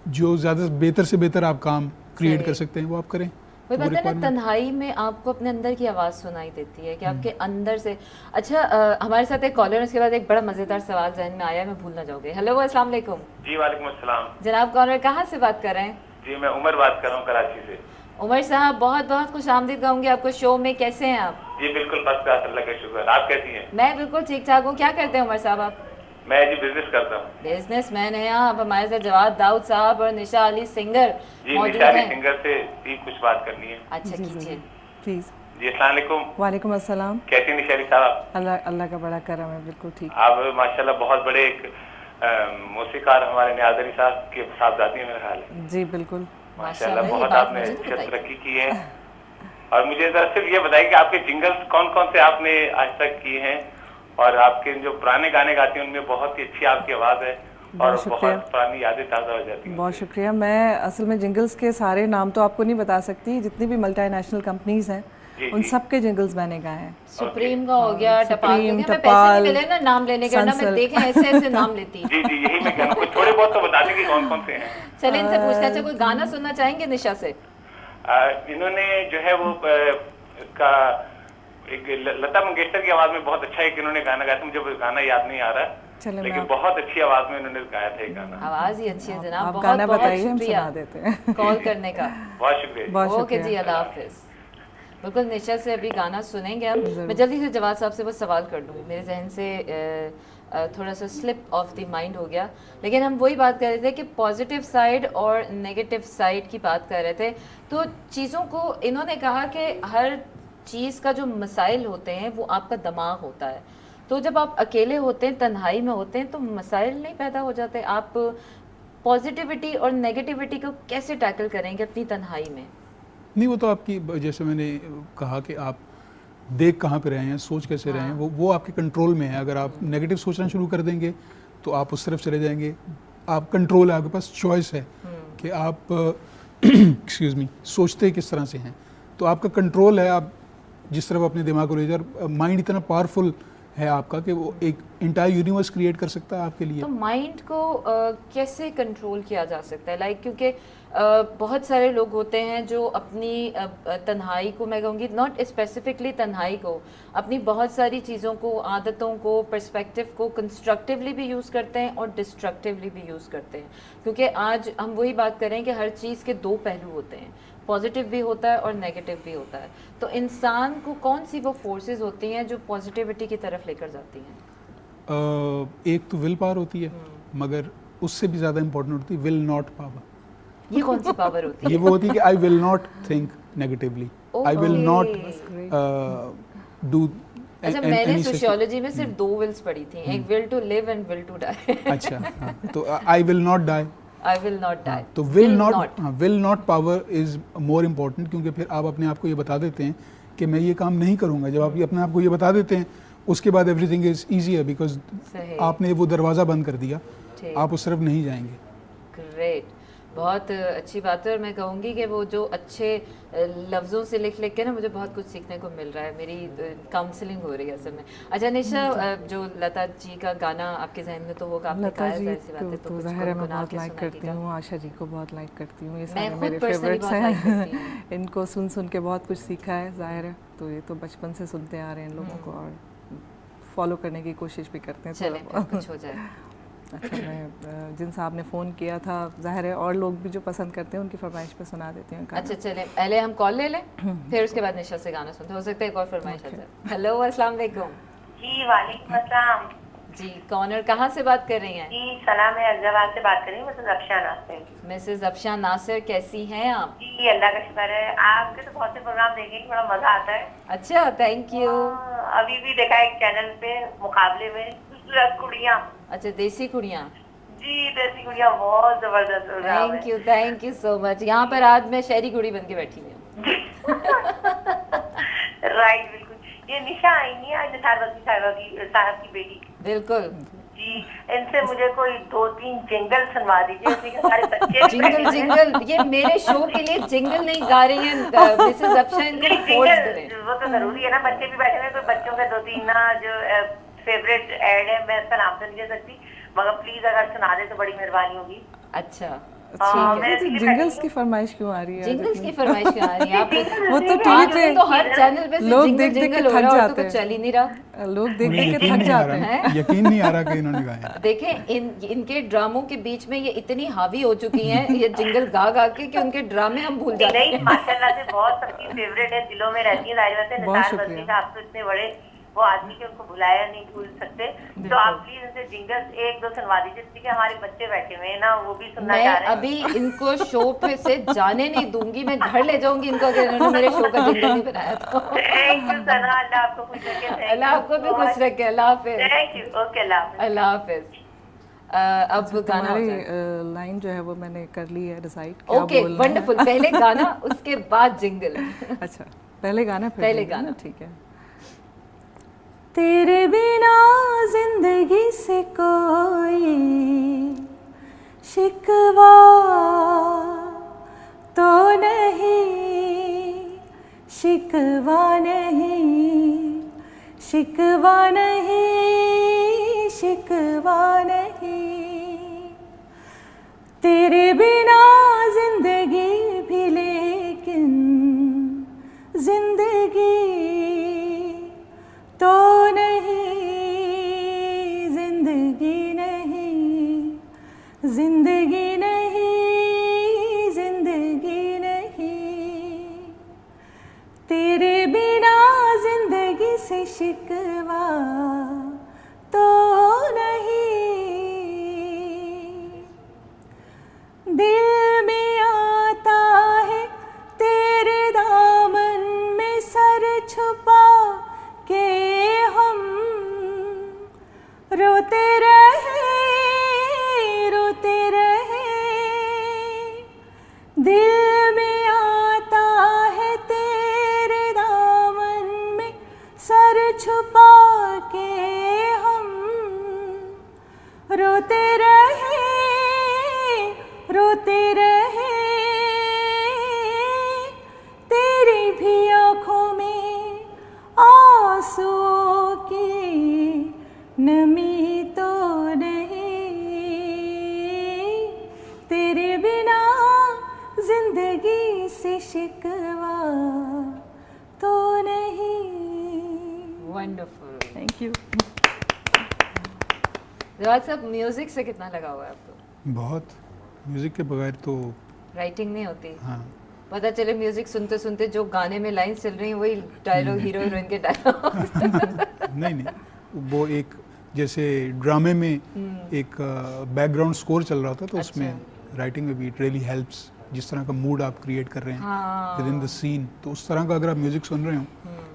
जो ज़्यादा बेहतर से बेहतर आप काम क्रिएट कर सकते हैं वो आप करें। वही बात है ना, तन्हाई में आपको अपने अंदर की आवाज़ सुनाई देती है कि आपके अंदर से। अच्छा हमारे साथ एक कॉलर, उसके बाद एक बड़ा मज़ेदार सवाल जहन में आया, मैं भूल ना जाओगे। हेलो अस्सलाम वालेकुम। जी वालेकुम अस्सलाम। जनाब कॉलर कहाँ से बात कर रहे हैं? जी मैं उमर बात कर रहा हूँ कराची से। उमर साहब बहुत बहुत खुश आमदीद कहूँगी आपको शो में, कैसे हैं आप? जी बिल्कुल फर्स्ट क्लास, अल्लाह का शुक्र। आप कैसी हैं? मैं बिल्कुल ठीक ठाक हूँ। क्या करते हैं उमर साहब आप? मैं जी बिजनेस करता हूँ। बिजनेसमैन है आप। हमारे साथ जवाद दाऊद साहब और निशा अली सिंगर जी, मौजूद निशा अली हैं। सिंगर से जी कुछ बात करनी है। अच्छा कीजिए। प्लीज। जी अस्सलाम वालेकुम। वालेकुम अस्सलाम। कैसी निशा अली साहब? अल्लाह का बड़ा करम है, बिल्कुल ठीक। आप माशाल्लाह बहुत बड़े एक मौसीकार हमारे नियाज़ अली साहब के साहबजादी हैं मेरा ख्याल है। जी बिल्कुल माशाल्लाह, ये बहुत बात आपने मुझे नहीं अच्छी बताई। तरक्की की है। और मुझे जरा सिर्फ ये बताइए कि आपके जिंगल्स कौन कौन से आपने आज तक किए हैं, और आपके जो पुराने गाने गाती हैं उनमें बहुत ही अच्छी आपकी आवाज़ है और बहुत पुरानी यादें ताज़ा हो जाती हैं। बहुत शुक्रिया। मैं असल में जिंगल्स के सारे नाम तो आपको नहीं बता सकती, जितनी भी मल्टीनेशनल कंपनीज हैं उन सब के जिंगल्स मैंने गाए हैं। सुप्रीम का हो गया, टपाल हो सुप्रीम, गया, मैं पैसे टपाल, नहीं मिले ना नाम लेने के, ना मैं देखे ऐसे ऐसे नाम लेती। जी जी यही मैं कहना, कुछ थोड़े बहुत तो बता दें कि कौन कौन से हैं। चलिए इनसे पूछते हैं। अच्छा कोई गाना सुनना चाहेंगे निशा से? इन्होंने जो है वो का एक लता मंगेशकर की आवाज में बहुत अच्छा एक इन्होंने गाना गाया था, मुझे वो गाना याद नहीं आ रहा, लेकिन बहुत अच्छी आवाज में इन्होंने गाया था एक गाना। आवाज ही अच्छी है जनाब। आप बहुत गाना बहुत बताइए, हम शुक्रिया सुना देते हैं। कॉल करने का। बहुत शुक्रिया। बहुत ओके जी, शुक्रिया। अल्लाह हाफिज। बिल्कुल निशा से अभी गाना सुनेंगे हम। मैं जल्दी से जवाद साहब से वो सवाल कर दूँगी, मेरे जहन से थोड़ा सा स्लिप ऑफ द माइंड हो गया, लेकिन हम वही बात कर रहे थे कि पॉजिटिव साइड और नेगेटिव साइड की बात कर रहे थे। तो चीज़ों को इन्होंने कहा कि हर चीज़ का जो मसाइल होते हैं वो आपका दिमाग होता है, तो जब आप अकेले होते हैं, तन्हाई में होते हैं, तो मसाइल नहीं पैदा हो जाते। आप पॉजिटिविटी और नेगेटिविटी को कैसे टैकल करेंगे अपनी तन्हाई में? नहीं, वो तो आपकी, जैसे मैंने कहा कि आप देख कहाँ पे रहे हैं, सोच कैसे रहे हैं, वो आपके कंट्रोल में है। अगर आप नेगेटिव सोचना शुरू कर देंगे तो आप उस तरफ चले जाएंगे। आप कंट्रोल है, आपके पास चॉइस है कि आप एक्सक्यूज़ मी सोचते किस तरह से हैं, तो आपका कंट्रोल है, आप जिस तरफ अपने दिमाग को ले जाए। माइंड इतना पावरफुल है आपका कि वो एक इंटायर यूनिवर्स क्रिएट कर सकता है आपके लिए। तो माइंड को कैसे कंट्रोल किया जा सकता है? लाइक क्योंकि बहुत सारे लोग होते हैं जो अपनी तन्हाई को, मैं कहूँगी नॉट स्पेसिफिकली तन्हाई को, अपनी बहुत सारी चीज़ों को, आदतों को, पर्सपेक्टिव को कंस्ट्रक्टिवली भी यूज़ करते हैं और डिस्ट्रक्टिवली भी यूज़ करते हैं। क्योंकि आज हम वही बात करें कि हर चीज़ के दो पहलू होते हैं, पॉजिटिव भी होता है और नेगेटिव भी होता है। तो इंसान को कौन सी वो फोर्सेस होती हैं जो पॉजिटिविटी की तरफ लेकर जाती हैं? एक तो विल पावर होती है, मगर उससे भी ज़्यादा इम्पोर्टेंट होती है विल नॉट पावर। ये कौन सी पावर होती है? ये वो होती है कि आई will not think negatively, I will not do. अच्छा, मैंने सोशियोलॉजी में सिर्फ दो विल्स पढ़ी थी, एक will to live and will to die. अच्छा, हाँ, तो I will not die, I will not die. तो will not power is more important, क्योंकि फिर आप अपने आप को ये बता देते हैं कि मैं ये काम नहीं करूँगा। जब आप ये अपने आप को ये बता देते हैं, उसके बाद एवरीथिंग इज ईजियर, बिकॉज आपने वो दरवाज़ा बंद कर दिया, आप उस तरफ नहीं जाएंगे। ग्रेट। बहुत अच्छी बात है और मैं कहूँगी कि वो जो अच्छे लफ्ज़ों से लिख लिख के ना मुझे बहुत कुछ सीखने को मिल रहा है। मेरी काउंसलिंग हो रही है असल में। अच्छा निशा, जो लता जी का गाना आपके जहन में तो होगा, आपने लता गाया, जी ज़ाहिर सी बात है, को तो तो कुछ ज़ाहिर है मैं गुनगुना बहुत के लाइक करती सुनाइएगा। हूँ, आशा जी को बहुत लाइक करती हूँ, ये मैं सारे खुद मेरे personally फेवरेट्स बहुत like करती हैं। हूँ। इनको सुन सुन के बहुत कुछ सीखा है, ज़ाहिर है, तो ये तो बचपन से सुनते आ रहे हैं इन लोगों को और फॉलो करने की कोशिश भी करते हैं चले थोड़ा कुछ हो जाए। अच्छा, मैं जिन साहब ने फ़ोन किया था, ज़ाहिर है और लोग भी जो पसंद करते हैं उनकी फरमाइश पे सुना देती हूँ। अच्छा चले, पहले हम कॉल ले लें, फिर उसके बाद निशा से गाना सुनते, हो सकता है एक और फरमाइश आ जाए। हेलो, अस्सलाम वालेकुम। जी वालेकुम अस्सलाम। जी, कौन और कहाँ से बात कर रही हैं? जी सलाम, मैं अफजाबाद से बात कर रही हूँ, मिसेस अफशा नासिर। मिसेस अफशा नासिर, कैसी हैं आप? जी अल्लाह का शुक्र है, आपके तो बहुत से प्रोग्राम देखे हैं, बड़ा मजा आता है। अच्छा, थैंक यू। अभी भी देखा एक चैनल पे मुकाबले में खूबसूरत कुड़ियाँ। अच्छा, देसी कुड़ियाँ। जी देसी कुड़ियाँ बहुत जबरदस्त प्रोग्राम है। Thank you so much. यहाँ पर आज मैं शहरी कुड़ी बन के बैठी हुई हूँ। राइट, बिल्कुल। ये निशा आई नहीं है आज, निसार बख्शी साहब की बेटी। बिल्कुल जी, इनसे मुझे कोई 2-3 जिंगल सुनवा दीजिए, क्योंकि हमारे बच्चे भी जिंगल बैठे हैं। जिंगल, ये मेरे शो के लिए जिंगल नहीं गा रही हैं मिसेस अफशा, इनको नहीं, फोर्स जिंगल करें। वो तो जरूरी है ना, बच्चे भी बैठे हुए हैं, तो बच्चों के 2-3 ना जो फेवरेट ऐड है, मैं इसका नाम तो नहीं ले सकती, मगर प्लीज अगर सुना दे तो बड़ी मेहरबानी होगी। अच्छा हाँ, ठीक है। मैं इसलिए जिंगल्स बैठी की फरमाइश क्यों आ रही है? जिंगल्स की फरमाइश क्यों आ रही है? आप वो तो टीवी आजकल तो हर पे चैनल पे लोग जिंगल देख देख के जिंगल हो थक रहा है और तो जाते कुछ हैं। चल ही नहीं रहा। लोग देख उन्हें देख के यकीन थक नहीं आ जाते हैं। रहा, यकीन नहीं आ रहा कि इन्होंने गाया। देखें इनके ड्रामों के बीच में ये इतनी हावी हो चुकी हैं ये जिंगल गा गा के कि उनके ड्रामे हम भूल जाते नहीं, हैं। माशाल्लाह से बहुत सबकी फेवरेट है, दिलों में रहती है। जाहिर बात है, बहुत निसार शुक्रिया। बख्शी साहब तो इतने बड़े वो आदमी के उनको भुलाया नहीं भूल सकते। तो आप प्लीज इनसे जिंगल्स 1-2 सुनवा दीजिए, क्योंकि हमारे बच्चे बैठे हुए हैं ना, वो भी सुनना मैं चाह रहे हैं। अभी इनको शो पे से जाने नहीं दूंगी, मैं घर ले जाऊंगी इनको अगर इन्होंने मेरे शो का जिंगल नहीं बनाया तो। थैंक यू सना, अल्लाह आपको खुश रखे। अल्लाह आपको भी खुश रखे। अल्लाह हाफिज। थैंक यू, ओके, अल्लाह हाफिज। अल्लाह हाफिज। अब गाना हो तुम्हारी जाए। लाइन जो है वो मैंने कर ली है डिसाइड। Okay, wonderful. पहले गाना, उसके बाद जिंगल। अच्छा, पहले गाना फिर पहले jingle गाना। ना, ठीक है। तेरे बिना जिंदगी से कोई शिकवा तो नहीं, शिकवा नहीं, शिकवा नहीं, शिकवा नहीं। तेरे बिना जिंदगी भी, लेकिन जिंदगी तो नहीं, जिंदगी नहीं, जिंदगी नहीं, जिंदगी नहीं। तेरे बिना जिंदगी से शिकवा तो नहीं। दिल में आता है तेरे दामन में सर छुपा के हम रोते रहे, रोते रहे। दिल में आता है तेरे दामन में सर छुपा के हम रोते रहे, रोते रहे। तेरी भी आँखों में आंसुओं की नमी तो नहीं। तेरे बिना जिंदगी से शिकवा तो नहीं। वंडरफुल। Thank you. जवाद साहब, म्यूजिक से कितना लगा हुआ है आपको? बहुत, म्यूजिक के बगैर तो राइटिंग नहीं होती। हाँ। पता चले म्यूजिक सुनते सुनते जो गाने में लाइंस चल रही हैं वही डायलॉग, हीरो हीरोइन के डायलॉग। नहीं नहीं, वो एक जैसे ड्रामे में एक बैकग्राउंड स्कोर चल रहा था, तो उसमें राइटिंग में भी इट रियली हेल्प्स। जिस तरह का मूड आप क्रिएट कर रहे हैं विद इन द सीन, तो उस तरह का अगर आप म्यूजिक सुन रहे हो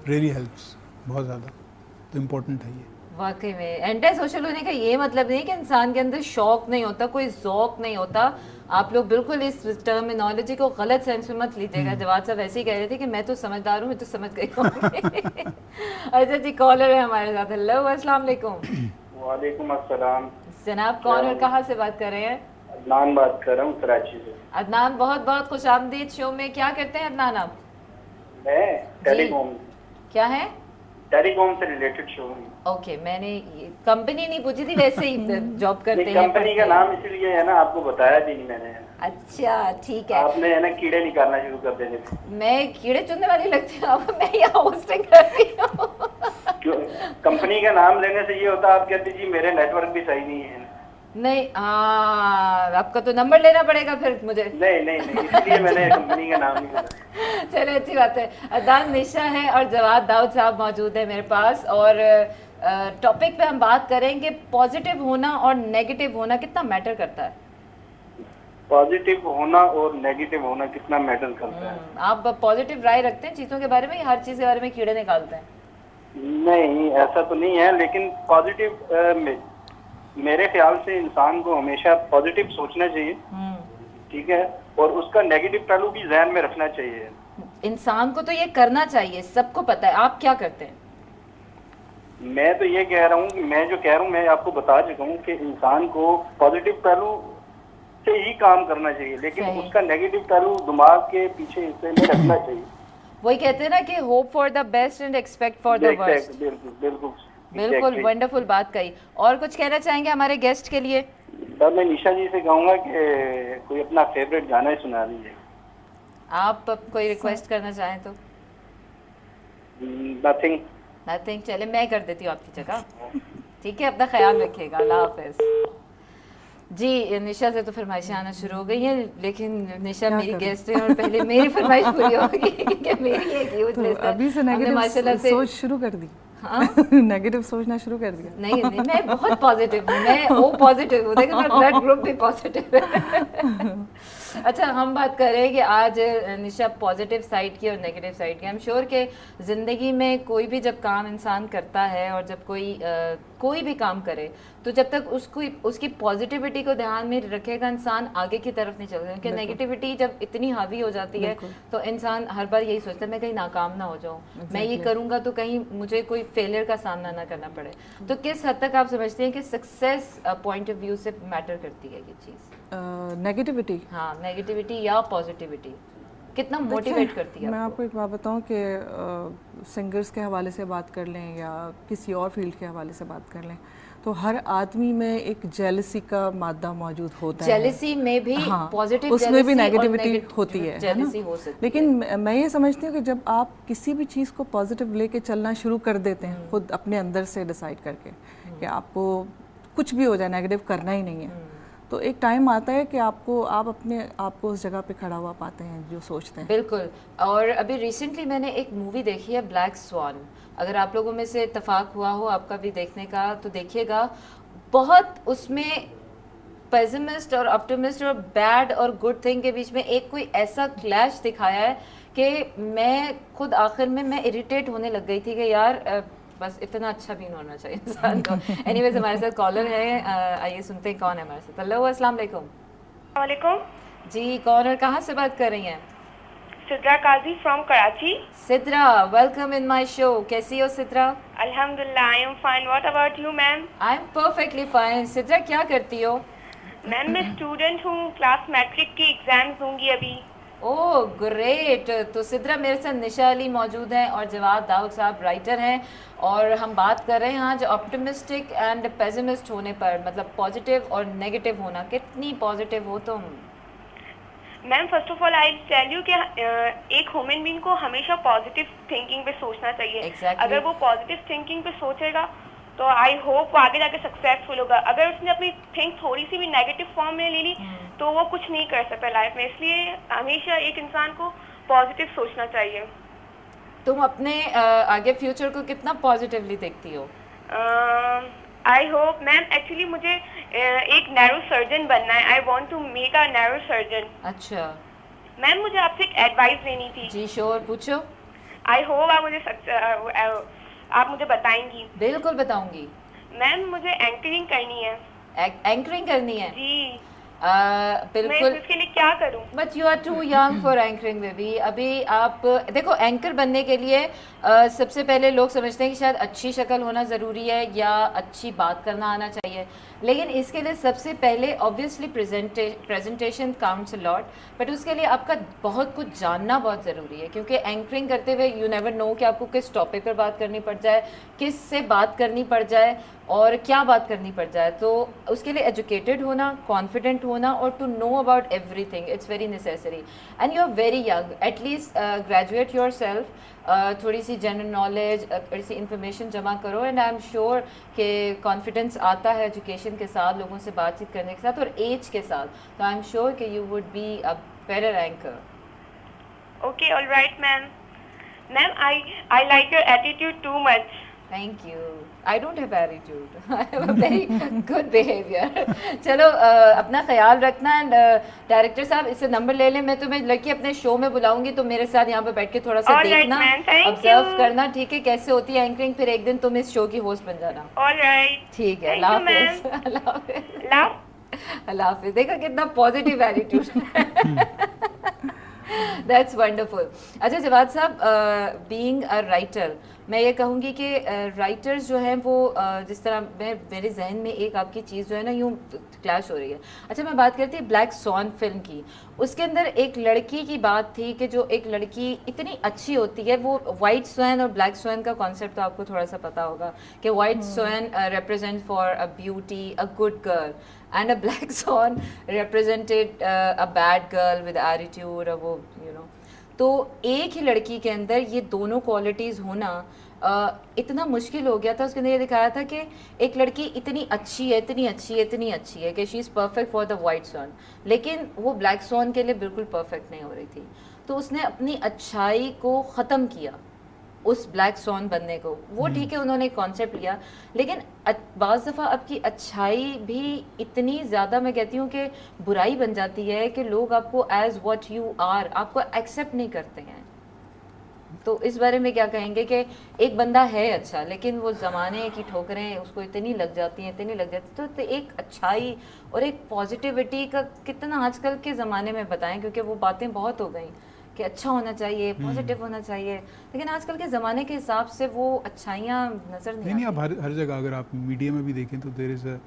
रियली हेल्प्स बहुत ज़्यादा। तो इम्पोर्टेंट है ये वाकई में। एंटी सोशल होने का ये मतलब नहीं कि इंसान के अंदर शौक नहीं होता, कोई ज़ौक नहीं होता। आप लोग बिल्कुल इस टर्मिनोलॉजी को गलत सेंस में मत लीजिएगा। जवाब साहब ऐसे ही कह रहे थे कि मैं तो समझदार हूँ, मैं तो समझ गई हूँ। अच्छा जी, कॉलर है हमारे साथ। हेलो, अस्सलाम वालेकुम। वालेकुम अस्सलाम। जनाब, कौन और कहाँ से बात कर रहे हैं? अदनान बात कर रहा हूँ कराची से। अदनान, बहुत बहुत खुशामदीद शो में। क्या करते हैं अदनान आप? मैं टेलीकॉम क्या है? टेलीकॉम से रिलेटेड शो है। ओके, मैंने कंपनी नहीं पूछी थी, वैसे ही जॉब करते हैं। कंपनी पढ़ते का हैं। नाम इसलिए है ना, आपको बताया भी नहीं मैंने। अच्छा ठीक है। आपने है ना कीड़े निकालना शुरू कर देने थे। मैं कीड़े चुनने वाली लगती हूँ? मैं यहाँ होस्टिंग कर रही हूँ। कंपनी का नाम लेने से ये होता, आप कहते जी मेरे नेटवर्क भी सही नहीं है। नहीं, हाँ, आपका तो नंबर लेना पड़ेगा फिर मुझे। नहीं नहीं नहीं, इसलिए मैंने कंपनी का नाम नहीं लिया। चलो अच्छी बात है। अदनान, निशा है और जवाद दाऊद साहब मौजूद है मेरे पास, और टॉपिक पे हम बात करेंगे पॉजिटिव होना और नेगेटिव होना कितना मैटर करता है। पॉजिटिव होना और नेगेटिव होना कितना मैटर करता है। आप पॉजिटिव राय रखते हैं चीज़ों के बारे में, या हर चीज़ के बारे में कीड़े निकालते हैं? नहीं, ऐसा तो नहीं है, लेकिन पॉजिटिव मेरे ख्याल से इंसान को हमेशा पॉजिटिव सोचना चाहिए, ठीक है, और उसका नेगेटिव पहलू भी ध्यान में रखना चाहिए। इंसान को तो ये करना चाहिए, सबको पता है। आप क्या करते हैं? मैं तो ये कह रहा हूँ कि मैं जो कह रहा हूँ मैं आपको बता चुका हूँ कि इंसान को पॉजिटिव पहलू से ही काम करना चाहिए, लेकिन सही। उसका नेगेटिव पहलू दिमाग के पीछे हिस्से में रखना चाहिए। वही कहते हैं ना कि hope for the best and expect for the worst. बिल्कुल बिल्कुल बिल्कुल वंडरफुल बात कही। और कुछ कहना चाहेंगे हमारे गेस्ट के लिए? तब मैं निशा जी से कहूँगा कि कोई अपना फेवरेट गाना ही सुना दीजिए। आप कोई रिक्वेस्ट करना चाहें तो? नथिंग। नथिंग, चले मैं कर देती हूँ आपकी जगह। ठीक है, अपना ख्याल रखिएगा। अल्लाह हाफिज। जी, निशा से तो फरमाइशें आना शुरू हो गई हैं, लेकिन निशा मेरी गेस्ट है और पहले मेरी फरमाइश पूरी होगी क्योंकि मेरी एक ह्यूज लिस्ट है। अभी से नेगेटिव सोच शुरू कर दी। हाँ? नेगेटिव सोचना शुरू कर दिया। नहीं नहीं, मैं बहुत पॉजिटिव हूँ, मैं ओ पॉजिटिव हूँ, देखो मेरा ब्लड ग्रुप भी पॉजिटिव है। अच्छा, हम बात कर रहे हैं कि आज निशा पॉजिटिव साइड की और नेगेटिव साइड की। आई एम श्योर कि ज़िंदगी में कोई भी जब काम इंसान करता है और जब कोई भी काम करे, तो जब तक उसकी पॉजिटिविटी को ध्यान में रखेगा इंसान आगे की तरफ नहीं चलता। क्योंकि नेगेटिविटी जब इतनी हावी हो जाती है तो इंसान हर बार यही सोचता है मैं कहीं नाकाम ना हो जाऊँ, मैं ये करूँगा तो कहीं मुझे कोई फेलियर का सामना ना करना पड़े। तो किस हद तक आप समझते हैं कि सक्सेस पॉइंट ऑफ व्यू से मैटर करती है ये चीज़? नेगेटिविटी, हाँ, नेगेटिविटी या पॉजिटिविटी कितना मोटिवेट करती है? मैं आपको एक बात बताऊं कि सिंगर्स के हवाले से बात कर लें या किसी और फील्ड के हवाले से बात कर लें, तो हर आदमी में एक जेलसी का मादा मौजूद होता है। जेलसी में भी पॉजिटिव, उसमें भी नेगेटिविटी होती है, जेलसी हो सकती है। लेकिन मैं ये समझती हूँ कि जब आप किसी भी चीज़ को पॉजिटिव लेके चलना शुरू कर देते हैं, खुद अपने अंदर से डिसाइड करके कि आपको कुछ भी हो जाए नेगेटिव करना ही नहीं है, तो एक टाइम आता है कि आप अपने आप को उस जगह पे खड़ा हुआ पाते हैं जो सोचते हैं। बिल्कुल। और अभी रिसेंटली मैंने एक मूवी देखी है ब्लैक स्वान, अगर आप लोगों में से इत्तेफाक हुआ हो आपका भी देखने का तो देखिएगा। बहुत उसमें पेसिमिस्ट और ऑप्टिमिस्ट और बैड और गुड थिंग के बीच में एक कोई ऐसा क्लैश दिखाया है कि मैं खुद आखिर में मैं इरिटेट होने लग गई थी कि यार बस इतना अच्छा भी नहीं होना चाहिए इंसान को। एनीवेज, हमारे साथ कॉलर है, आइए सुनते हैं कौन है हमारे साथ। हेलो, अस्सलाम वालेकुम। जी, कौन और कहाँ से बात कर रही हैं? Sidra Qazi from Karachi. Sidra, welcome in my show. कैसी हो सिद्रा? अल्हम्दुलिल्लाह, I am fine. What about you ma'am? I am perfectly fine. Sidra, क्या करती हो? मैम मैं स्टूडेंट हूँ, क्लास मैट्रिक की एग्जाम दूंगी अभी। Oh great. तो सिद्रा, मेरे साथ निशा अली मौजूद हैं और जवाद दाऊद साहब राइटर हैं, और हम बात कर रहे हैं आज ऑप्टिमिस्टिक एंड पेसिमिस्ट होने पर, मतलब पॉजिटिव और नेगेटिव होना। कितनी पॉजिटिव हो तुम? Ma'am first of all I tell you कि एक ह्यूमन बीइंग को हमेशा पॉजिटिव थिंकिंग पे सोचना चाहिए। Exactly. अगर वो पॉजिटिव थिंकिंग पे सोचेगा तो आई होप वो आगे जाके सक्सेसफुल होगा। अगर उसने अपनी थिंक थोड़ी सी भी नेगेटिव फॉर्म में ले ली तो वो कुछ नहीं कर सकता लाइफ में। इसलिए हमेशा एक इंसान को पॉजिटिव सोचना चाहिए। तुम अपने आगे फ्यूचर को कितना पॉजिटिवली देखती हो? आई होप मैम, एक्चुअली मुझे एक नैरो सर्जन बनना है। I want to make a neuro surgeon. अच्छा मैम, मुझे आपसे एक एडवाइस लेनी थी। जी श्योर, पूछो। आई होप आप मुझे बताएंगी। बिल्कुल बताऊंगी। मैम मुझे एंकरिंग करनी है। एंकरिंग करनी है? जी। मैं बिल्कुल। इसके लिए क्या करूं? But you are too young for anchoring baby. अभी आप देखो, एंकर बनने के लिए सबसे पहले लोग समझते हैं कि शायद अच्छी शक्ल होना ज़रूरी है या अच्छी बात करना आना चाहिए, लेकिन इसके लिए सबसे पहले obviously presentation counts a lot, but उसके लिए आपका बहुत कुछ जानना बहुत ज़रूरी है, क्योंकि एंकरिंग करते हुए यू नेवर नो कि आपको किस टॉपिक पर बात करनी पड़ जाए, किस से बात करनी पड़ जाए और क्या बात करनी पड़ जाए। तो उसके लिए एजुकेटेड होना, कॉन्फिडेंट होना और to know about everything, it's very necessary. And you are very young, at least graduate yourself, थोड़ी सी जनरल नॉलेज, थोड़ी सी इंफॉर्मेशन जमा करो, एंड आई एम श्योर कि कॉन्फिडेंस आता है एजुकेशन के साथ, लोगों से बातचीत करने के साथ और एज के साथ, तो आई एम श्योर कि you would be a better anchor. Okay, all right, ma'am. Ma'am, I like your attitude too much. Thank you. I don't have attitude, I have a very good behaviour. चलो अपना ख्याल रखना, and director साहब इससे number ले लें, मैं तुम्हें लड़की अपने शो में बुलाऊंगी, तो मेरे साथ यहाँ पे बैठ के थोड़ा सा All right, देखना, ma'am. Thank observe you. करना, ठीक है, कैसे होती है एंकरिंग, फिर एक दिन तुम इस शो की होस्ट बन जाना। All right. ठीक है, Thank अल्लाह you, हाफिज़। अल्लाह हाफिज़। Love. अल्लाह हाफिज़। देखा कितना पॉजिटिव एटीट्यूड। That's wonderful. अच्छा जवाद साहब, बीइंग अ राइटर, मैं ये कहूँगी कि राइटर्स जो हैं वो जिस तरह मेरे जहन में एक आपकी चीज़ जो है ना यूँ क्लैश हो रही है। अच्छा मैं बात करती ब्लैक स्वॉन फिल्म की, उसके अंदर एक लड़की की बात थी कि जो एक लड़की इतनी अच्छी होती है, वो वाइट स्वैन और ब्लैक स्वैन का कॉन्सेप्ट तो आपको थोड़ा सा पता होगा कि white swan represent for a beauty, a good girl, and a black swan represented a bad girl with attitude, और वो you know, तो एक ही लड़की के अंदर ये दोनों क्वालिटीज़ होना इतना मुश्किल हो गया था। उसके अंदर ये दिखाया था कि एक लड़की इतनी अच्छी है, इतनी अच्छी है, इतनी अच्छी है कि she is perfect for the white sworn, लेकिन वो ब्लैक स्वॉन के लिए बिल्कुल परफेक्ट नहीं हो रही थी। तो उसने अपनी अच्छाई को ख़त्म किया उस ब्लैक स्वॉन बनने को। वो ठीक है, उन्होंने एक कॉन्सेप्ट लिया, लेकिन बाज़ दफ़ा आपकी अच्छाई भी इतनी ज़्यादा, मैं कहती हूँ कि बुराई बन जाती है कि लोग आपको एज व्हाट यू आर, आपको एक्सेप्ट नहीं करते हैं। तो इस बारे में क्या कहेंगे कि एक बंदा है अच्छा, लेकिन वो ज़माने की ठोकरें उसको इतनी लग जाती हैं, इतनी लग जाती हैं, तो एक अच्छाई और एक पॉजिटिविटी का कितना आजकल के ज़माने में बताएं, क्योंकि वो बातें बहुत हो गई कि अच्छा होना चाहिए, पॉजिटिव होना चाहिए, लेकिन आजकल के ज़माने के हिसाब से वो अच्छाइयाँ नज़र नहीं आप हर जगह अगर आप मीडिया में भी देखें तो there is a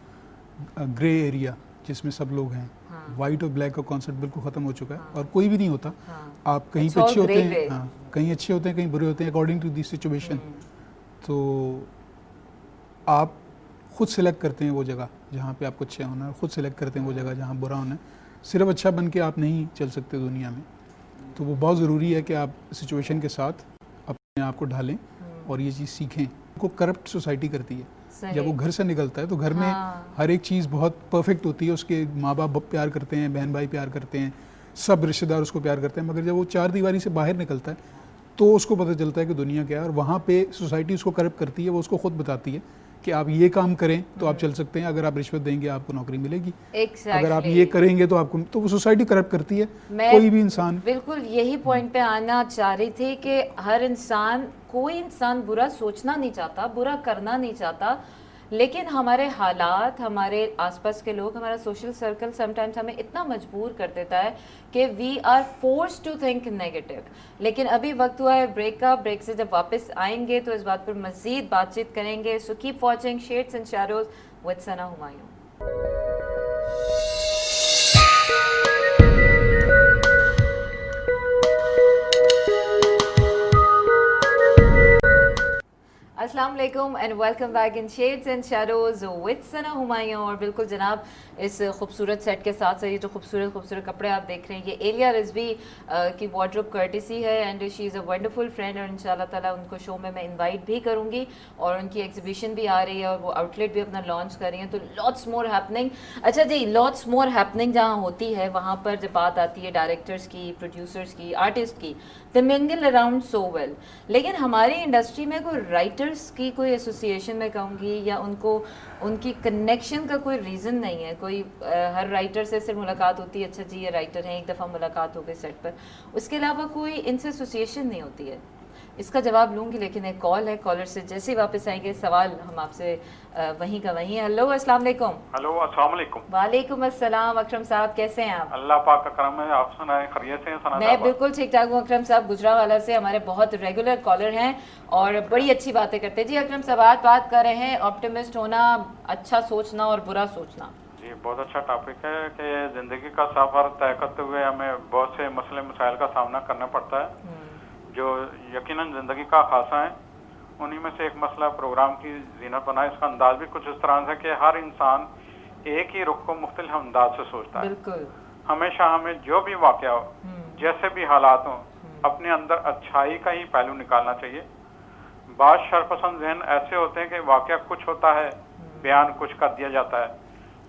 grey area जिसमें सब लोग हैं। वाइट और ब्लैक का कॉन्सेप्ट बिल्कुल ख़त्म हो चुका है, और कोई भी नहीं होता। आप कहीं पे अच्छे होते हैं, कहीं अच्छे होते हैं, कहीं बुरे होते हैं, अकॉर्डिंग टू दी सिचुएशन। तो आप खुद सेलेक्ट करते हैं वो जगह जहाँ पे आपको अच्छा होना है, खुद सेलेक्ट करते हैं वो जगह जहाँ बुरा होना है। सिर्फ अच्छा बन के आप नहीं चल सकते दुनिया में, तो वो बहुत ज़रूरी है कि आप सिचुएशन के साथ अपने आप को ढालें और ये चीज़ सीखें। को करप्ट सोसाइटी करती है, जब वो घर से निकलता है तो घर में हर एक चीज़ बहुत परफेक्ट होती है, उसके माँ बाप प्यार करते हैं, बहन भाई प्यार करते हैं, सब रिश्तेदार उसको प्यार करते हैं, मगर जब वो चार दीवारी से बाहर निकलता है तो उसको पता चलता है कि दुनिया क्या है, और वहाँ पे सोसाइटी उसको करप्ट करती है। वो उसको खुद बताती है कि आप ये काम करें तो आप चल सकते हैं, अगर आप रिश्वत देंगे आपको नौकरी मिलेगी, अगर आप ये करेंगे तो आपको, तो वो सोसाइटी करप्ट करती है। कोई भी इंसान, बिल्कुल यही पॉइंट पे आना चाह रही थी कि हर इंसान, कोई इंसान बुरा सोचना नहीं चाहता, बुरा करना नहीं चाहता, लेकिन हमारे हालात, हमारे आसपास के लोग, हमारा सोशल सर्कल समटाइम्स हमें इतना मजबूर कर देता है कि we are force to think negative. लेकिन अभी वक्त हुआ है ब्रेक का। ब्रेक से जब वापस आएंगे तो इस बात पर मज़ीद बातचीत करेंगे। So keep watching shades and shadows with Sana Humayun. अस्सलाम वालेकुम and welcome back in shades and shadows with Sana Humayun. और बिल्कुल जनाब, इस खूबसूरत सेट के साथ ये जो खूबसूरत कपड़े आप देख रहे हैं, ये एलिया रिजवी की वार्डरोब कर्टिसी है, and she is a wonderful friend, और इंशाल्लाह ताला उनको शो में मैं इनवाइट भी करूँगी, और उनकी एग्जीबिशन भी आ रही है और वो आउटलेट भी अपना लॉन्च कर रही हैं, तो लॉट्स मोर हैपनिंग। अच्छा जी, लॉट्स मोर हैपनिंग जहाँ होती है वहाँ पर जब बात आती है डायरेक्टर्स की, प्रोड्यूसर्स की, आर्टिस्ट की, दे मिंगल अराउंड सो वेल। लेकिन हमारी इंडस्ट्री में कोई राइटर्स की कोई एसोसिएशन में कहूँगी, या उनको उनकी कनेक्शन का कोई रीज़न नहीं है। कोई हर राइटर से सिर्फ मुलाकात होती है, अच्छा जी ये राइटर हैं, एक दफ़ा मुलाकात हो गई सेट पर, उसके अलावा कोई इनसे एसोसिएशन नहीं होती है। इसका जवाब लूंगी, लेकिन एक कॉल है, कॉलर से जैसे ही वापस आएंगे सवाल हम आपसे वहीं का वहीं है। हेलो अस्सलाम वालेकुम। हेलो अस्सलाम वालेकुम। वालेकुम अस्सलाम। अकरम साहब कैसे हैं आप? अल्लाह पाक का करम है, आप सुनाएं, खैरियत से हैं? सना मैं साहब बिल्कुल ठीक ठाक हूँ अकरम साहब, गुजरावाला से हमारे बहुत रेगुलर कॉलर हैं और बड़ी अच्छी बातें करते हैं। जी अकरम साहब, आज बात कर रहे हैं ऑप्टिमिस्ट होना, अच्छा सोचना और बुरा सोचना। जी, बहुत अच्छा टॉपिक है कि जिंदगी का सफर तय करते हुए हमें बहुत से मसले मसाइल का सामना करना पड़ता है जो यकीनन जिंदगी का खासा है। उन्हीं में से एक मसला प्रोग्राम की जीनत बना। इसका अंदाज भी कुछ इस तरह से कि हर इंसान एक ही रुख को मुख्तलिफ अंदाज से सोचता है। बिल्कुल। हमेशा हमें जो भी वाकया हो, जैसे भी हालात हो, अपने अंदर अच्छाई का ही पहलू निकालना चाहिए। बात शरपसंद जहन ऐसे होते हैं कि वाकया कुछ होता है, बयान कुछ कर दिया जाता है,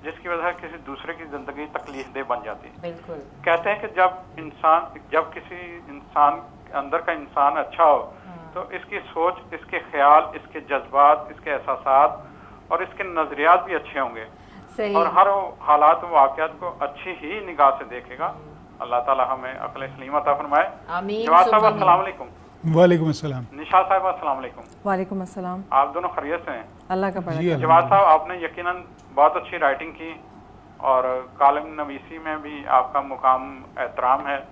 जिसकी वजह से किसी दूसरे की जिंदगी तकलीफदेह बन जाती है। बिल्कुल। कहते हैं कि जब किसी इंसान अंदर का इंसान अच्छा हो तो इसकी सोच, इसके ख्याल, इसके जज्बात, इसके एहसासात और इसके नजरियात भी अच्छे होंगे। सही। और हर हालात वाक़यात को अच्छी ही निगाह से देखेगा। अल्लाह ताला हमें अक्ल सलीम अता फरमाए। आमीन। जवाद साहब अस्सलाम वालेकुम। वालेकुम अस्सलाम। निशा साहब अस्सलाम वालेकुम। वालेकुम अस्सलाम। आप दोनों खैरियत से हैं? अल्लाह का बड़ा जी, करम। जवाद साहब, आपने यकीनन बहुत अच्छी राइटिंग की और कालम नवीसी में भी आपका मुकाम एहतराम है।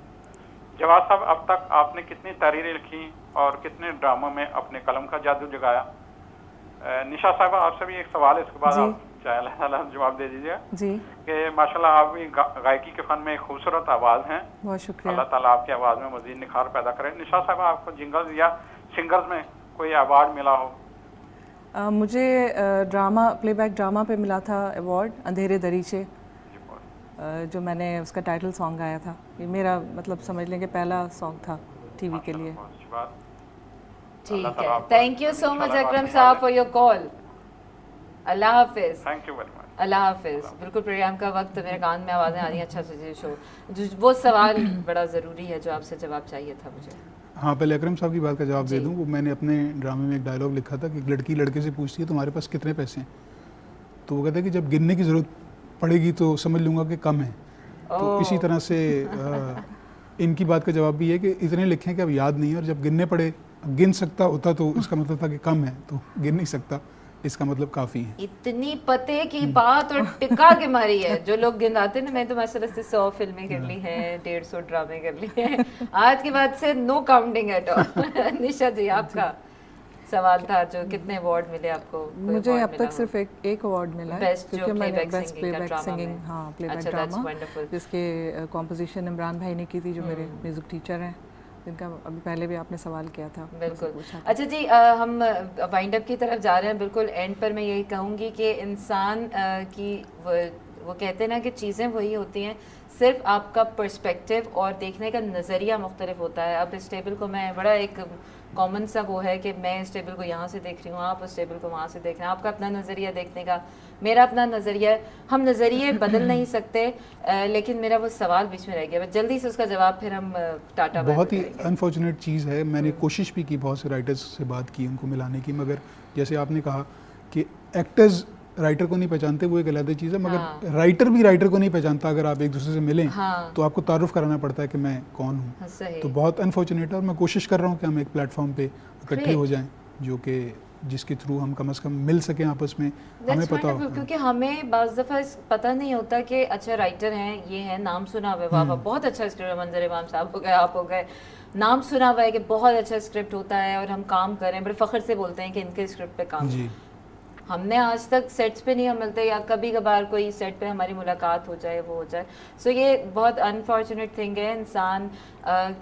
जवाद साहब, अब तक आपने कितनी तहरीरें लिखी और कितने ड्रामों में अपने कलम का जादू जगाया? निशा साहब, आपसे भी एक सवाल है, इसके बाद जी। आप चाहे अल्लाह जवाब दे दीजिए जी, कि माशाल्लाह आप भी गायकी के फन में एक खूबसूरत आवाज़ हैं। बहुत शुक्रिया। अल्लाह ताला आपकी आवाज़ में मजीद निखार पैदा करे। निशा साहब, आपको जिंगल या सिंगर्स में कोई अवार्ड मिला हो? मुझे ड्रामा, प्लेबैक ड्रामा पे मिला था अवार्ड, अंधेरे दरीचे, जो मैंने उसका टाइटल सॉन्ग गाया था। ये मेरा मतलब समझ लें कि पहला सॉन्ग था टीवी के लिए। बहुत अच्छी बात। ठीक है, thank you so much Akram साहब फॉर योर कॉल। अल्लाह हाफिज। Thank you very much. अल्लाह हाफिज। बिल्कुल, प्रोग्राम का वक्त, मेरे कान में आवाज़ें आ रही हैं। अच्छा से शो वो सवाल बड़ा ज़रूरी है जो आपसे जवाब चाहिए था मुझे। हाँ, पहले अकरम साहब की बात का जवाब दे दूँ। वो मैंने अपने ड्रामे में एक डायलॉग लिखा था कि एक लड़की लड़के से पूछती है तुम्हारे पास कितने पैसे हैं, तो वो कहता है कि जब गिनने की ज़रूरत पड़ेगी तो समझ लूँगा कि कम है। तो इसी तरह से इनकी बात का जवाब भी है कि इतने लिखे कि अब याद नहीं है, और जब गिनने पड़े, गिन सकता होता तो इसका मतलब था कि कम है, तो गिन नहीं सकता, इसका मतलब काफ़ी है। इतनी पते की बात और टिका के मारी है जो लोग गिनाते ना। मैं तो माशाल्लाह से 100 फिल्में कर ली हैं, 150 ड्रामे कर लिए हैं, आज के बाद से नो काउंटिंग एट ऑल। निशा जी, आपका सवाल था जो कितने अवार्ड मिले आपको? मुझे अब तक सिर्फ एक अवार्ड मिला है, बेस्ट क्योंकि मैंने प्लेबैक बेस्ट प्लेबैक सिंगिंग, में। हाँ, प्लेबैक अच्छा, that's ड्रामा, wonderful। जिसके कंपोजिशन इमरान भाई ने की थी, जो मेरे म्यूजिक टीचर हैं, जिनका अभी पहले भी आपने सवाल किया था। बिल्कुल। अच्छा जी, हम वाइंड अप की तरफ जा रहे हैं। बिल्कुल एंड पर मैं यही कहूँगी कि इंसान की वो कहते हैं ना कि चीज़ें वही होती हैं, सिर्फ आपका पर्सपेक्टिव और देखने का नज़रिया मुख्तलिफ होता है। अब इस टेबल को मैं बड़ा एक कॉमन सा वो है कि मैं इस टेबल को यहाँ से देख रही हूँ, आप उस टेबल को वहाँ से देख रहे हैं, आपका अपना नज़रिया देखने का, मेरा अपना नज़रिया है, हम नज़रिए बदल नहीं सकते। लेकिन मेरा वो सवाल बीच में रह गया, बस जल्दी से उसका जवाब, फिर हम टाटा। बहुत ही अनफॉर्चुनेट चीज़ है, मैंने कोशिश भी की, बहुत से राइटर्स से बात की उनको मिलाने की, मगर जैसे आपने कहा कि एक्टर्स राइटर को नहीं पहचानते, वो एक अलग चीज़ है, मगर राइटर भी राइटर को नहीं पहचानता। अगर आप एक दूसरे से मिलें तो आपको तारुफ कराना पड़ता है कि मैं कौन हूँ। तो बहुत अनफॉर्चुनेट है, और मैं कोशिश कर रहा हूँ कि हम एक प्लेटफॉर्म पे इकट्ठे हो जाएं, जो कि जिसके थ्रू हम कम से कम मिल सकें आपस में, हमें पता हो। क्योंकि हमें बाज़ दफ़ा पता नहीं होता कि अच्छा राइटर हैं, ये हैं, नाम सुना हुआ है, वाह बहुत अच्छा स्क्रिप्ट, मंजर इमाम साहब हो गए, आप हो गए, नाम सुना हुआ है कि बहुत अच्छा स्क्रिप्ट होता है और हम काम करें, बड़े फ़ख्र से बोलते हैं कि इनके स्क्रिप्ट पे काम। जी, हमने आज तक सेट्स पे नहीं हम मिलते, या कभी कभार कोई सेट पे हमारी मुलाकात हो जाए, वो हो जाए। सो ये बहुत अनफॉर्चुनेट थिंग है। इंसान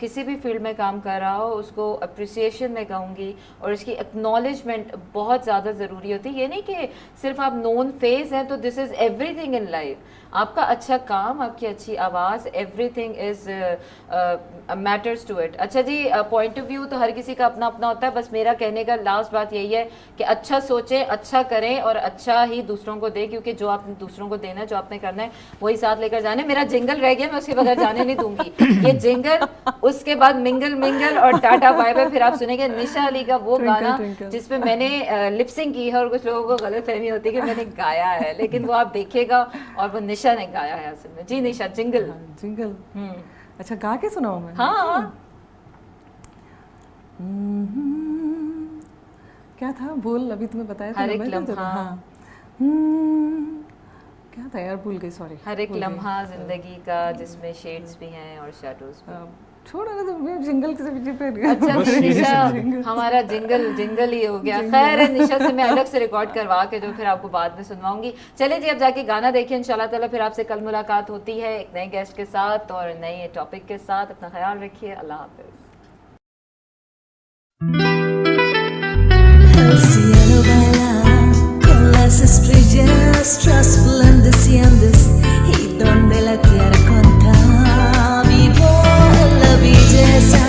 किसी भी फील्ड में काम कर रहा हो, उसको अप्रिसिएशन मैं कहूँगी और उसकी एक्नॉलेजमेंट बहुत ज़्यादा ज़रूरी होती है। ये नहीं कि सिर्फ आप नोन फेस हैं तो this is everything in life. आपका अच्छा काम, आपकी अच्छी आवाज़, everything is matters to it. अच्छा जी, पॉइंट ऑफ व्यू तो हर किसी का अपना अपना होता है, बस मेरा कहने का लास्ट बात यही है कि अच्छा सोचें, अच्छा करें और अच्छा ही दूसरों को दें, क्योंकि जो आपने दूसरों को देना है, जो आपने करना है, वही साथ लेकर जाना है। मेरा जिंगल रह गया, मैं उसके बगैर जाने नहीं दूंगी। ये जिंगल, उसके बाद मिंगल मिंगल और टाटा बाय बाय, फिर आप सुनेंगे निशा अली का वो गाना जिसपे मैंने लिपसिंग की है और कुछ लोगों को गलतफहमी होती है कि मैंने गाया है, लेकिन वो आप देखिएगा और वो निशा ने गाया है असल में। जी निशा, जिंगल। जिंगल, अच्छा गा के सुनाऊं मैं? हाँ। क्या था बोल, अभी तुम्हें बताया था हर एक ना मैंने, लम्हा। हाँ क्या था यार, भूल गई, सॉरी। हर एक लम्हा जिंदगी का जिसमें शेड्स भी हैं और शैडोज भी। छोड़ो ना, तो मैं जिंगल के पीछे फिर अच्छा बस फिर यही निशा, सुनना हमारा जिंगल ही हो गया। खैर है, निशा से मैं अलग से रिकॉर्ड करवा के जो फिर आपको बाद में सुनवाऊंगी। चलिए जी, अब जाके गाना देखिए, इंशाल्लाह ताला फिर आपसे कल मुलाकात होती है एक नए गेस्ट के साथ और नए टॉपिक के साथ। अपना ख्याल रखिए, अल्लाह हाफिज। El cielo baila con las estrellas, resplandecientes y donde la tierra canta vivo la belleza.